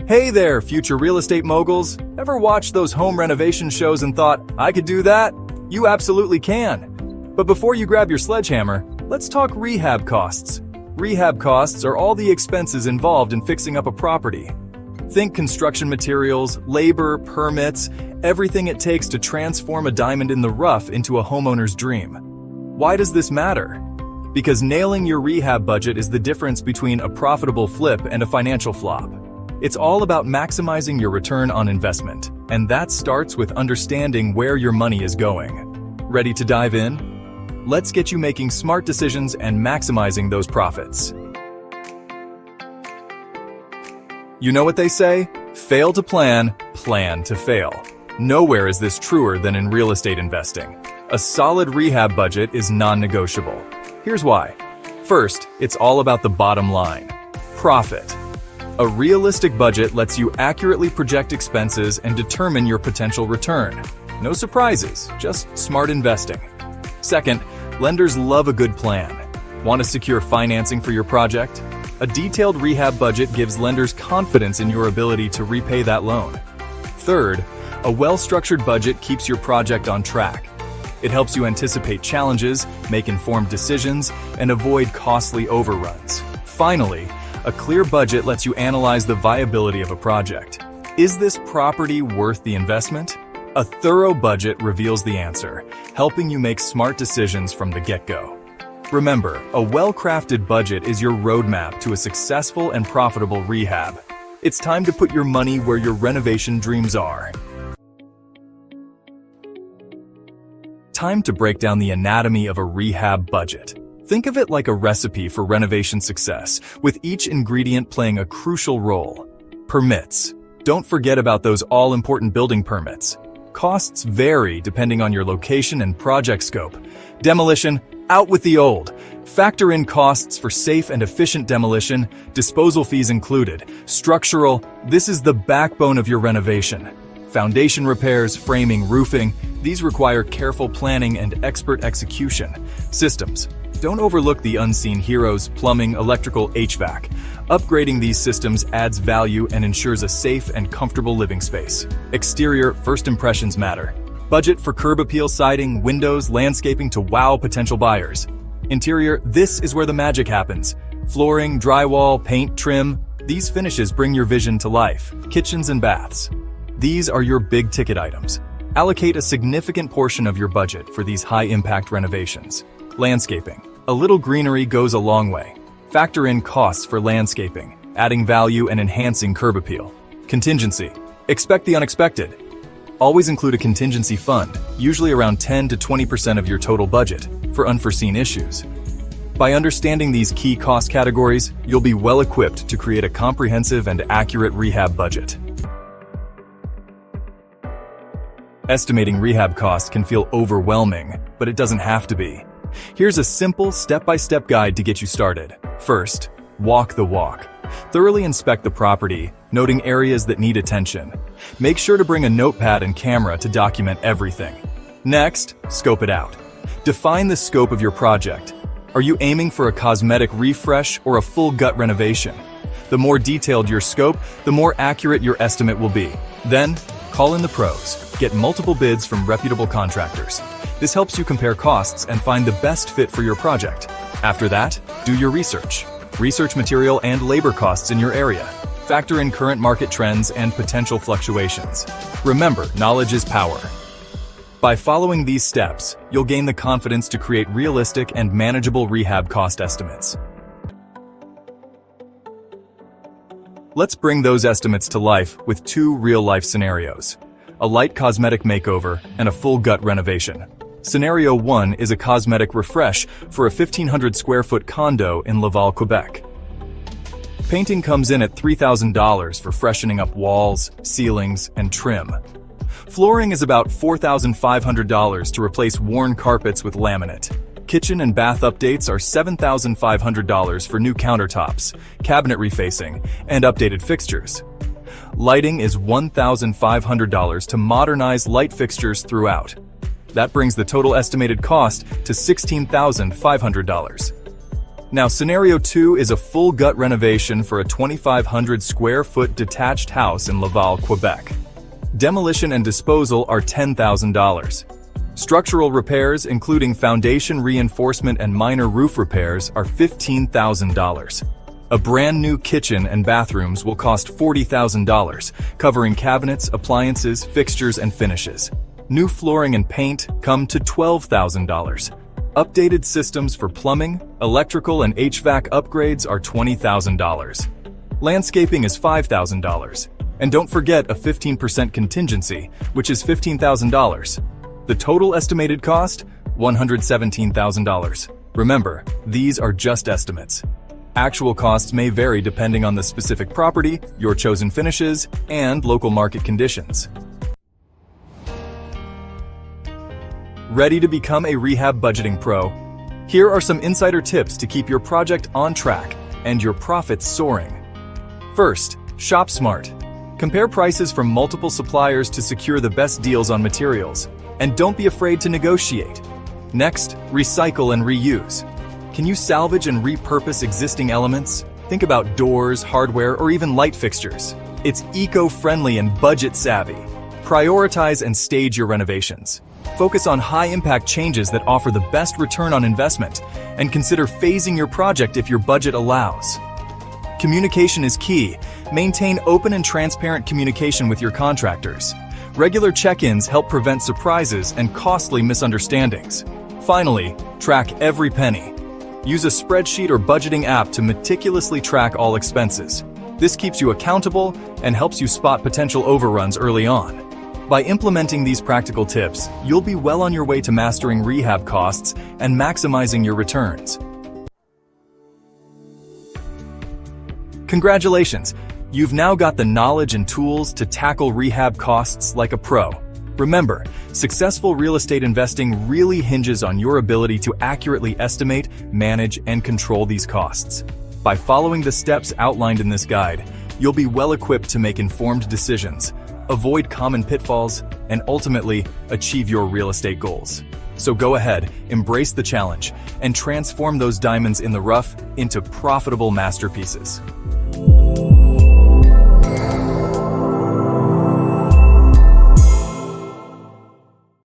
Hey there, future real estate moguls. Ever watched those home renovation shows and thought, I could do that? You absolutely can. But before you grab your sledgehammer, let's talk rehab costs. Rehab costs are all the expenses involved in fixing up a property. Think construction materials, labor, permits, everything it takes to transform a diamond in the rough into a homeowner's dream. Why does this matter? Because nailing your rehab budget is the difference between a profitable flip and a financial flop. It's all about maximizing your return on investment, and that starts with understanding where your money is going. Ready to dive in? Let's get you making smart decisions and maximizing those profits. You know what they say? Fail to plan, plan to fail. Nowhere is this truer than in real estate investing. A solid rehab budget is non-negotiable. Here's why. First, it's all about the bottom line: profit. A realistic budget lets you accurately project expenses and determine your potential return. No surprises, just smart investing. Second, lenders love a good plan. Want to secure financing for your project? A detailed rehab budget gives lenders confidence in your ability to repay that loan. Third, a well-structured budget keeps your project on track. It helps you anticipate challenges, make informed decisions, and avoid costly overruns. Finally, a clear budget lets you analyze the viability of a project. Is this property worth the investment? A thorough budget reveals the answer, helping you make smart decisions from the get-go. Remember, a well-crafted budget is your roadmap to a successful and profitable rehab. It's time to put your money where your renovation dreams are. Time to break down the anatomy of a rehab budget. Think of it like a recipe for renovation success, with each ingredient playing a crucial role. Permits. Don't forget about those all-important building permits. Costs vary depending on your location and project scope. Demolition, out with the old. Factor in costs for safe and efficient demolition, disposal fees included. Structural, this is the backbone of your renovation. Foundation repairs, framing, roofing, these require careful planning and expert execution. Systems. Don't overlook the unseen heroes: plumbing, electrical, HVAC. Upgrading these systems adds value and ensures a safe and comfortable living space. Exterior, first impressions matter. Budget for curb appeal siding, windows, landscaping to wow potential buyers. Interior, this is where the magic happens. Flooring, drywall, paint, trim, these finishes bring your vision to life. Kitchens and baths. These are your big ticket items. Allocate a significant portion of your budget for these high-impact renovations. Landscaping. A little greenery goes a long way. Factor in costs for landscaping, adding value and enhancing curb appeal. Contingency. Expect the unexpected. Always include a contingency fund, usually around 10 to 20% of your total budget, for unforeseen issues. By understanding these key cost categories, you'll be well equipped to create a comprehensive and accurate rehab budget. Estimating rehab costs can feel overwhelming, but it doesn't have to be. Here's a simple step-by-step guide to get you started. First, walk the walk. Thoroughly inspect the property, noting areas that need attention. Make sure to bring a notepad and camera to document everything. Next, scope it out. Define the scope of your project. Are you aiming for a cosmetic refresh or a full gut renovation? The more detailed your scope, the more accurate your estimate will be. Then, call in the pros. Get multiple bids from reputable contractors. This helps you compare costs and find the best fit for your project. After that, do your research. Research material and labor costs in your area. Factor in current market trends and potential fluctuations. Remember, knowledge is power. By following these steps, you'll gain the confidence to create realistic and manageable rehab cost estimates. Let's bring those estimates to life with two real-life scenarios: a light cosmetic makeover and a full gut renovation. Scenario 1 is a cosmetic refresh for a 1,500 square foot condo in Laval, Quebec. Painting comes in at $3,000 for freshening up walls, ceilings, and trim. Flooring is about $4,500 to replace worn carpets with laminate. Kitchen and bath updates are $7,500 for new countertops, cabinet refacing, and updated fixtures. Lighting is $1,500 to modernize light fixtures throughout. That brings the total estimated cost to $16,500. Now, scenario 2 is a full gut renovation for a 2,500 square foot detached house in Laval, Quebec. Demolition and disposal are $10,000. Structural repairs, including foundation reinforcement and minor roof repairs, are $15,000. A brand new kitchen and bathrooms will cost $40,000, covering cabinets, appliances, fixtures, and finishes. New flooring and paint come to $12,000. Updated systems for plumbing, electrical, and HVAC upgrades are $20,000. Landscaping is $5,000. And don't forget a 15% contingency, which is $15,000. The total estimated cost? $117,000. Remember, these are just estimates. Actual costs may vary depending on the specific property, your chosen finishes, and local market conditions. Ready to become a rehab budgeting pro? Here are some insider tips to keep your project on track and your profits soaring. First, shop smart. Compare prices from multiple suppliers to secure the best deals on materials, and don't be afraid to negotiate. Next, recycle and reuse. Can you salvage and repurpose existing elements? Think about doors, hardware, or even light fixtures. It's eco-friendly and budget-savvy. Prioritize and stage your renovations. Focus on high-impact changes that offer the best return on investment, and consider phasing your project if your budget allows. Communication is key. Maintain open and transparent communication with your contractors. Regular check-ins help prevent surprises and costly misunderstandings. Finally, track every penny. Use a spreadsheet or budgeting app to meticulously track all expenses. This keeps you accountable and helps you spot potential overruns early on. By implementing these practical tips, you'll be well on your way to mastering rehab costs and maximizing your returns. Congratulations! You've now got the knowledge and tools to tackle rehab costs like a pro. Remember, successful real estate investing really hinges on your ability to accurately estimate, manage, and control these costs. By following the steps outlined in this guide, you'll be well equipped to make informed decisions, avoid common pitfalls, and ultimately achieve your real estate goals. So go ahead, embrace the challenge, and transform those diamonds in the rough into profitable masterpieces.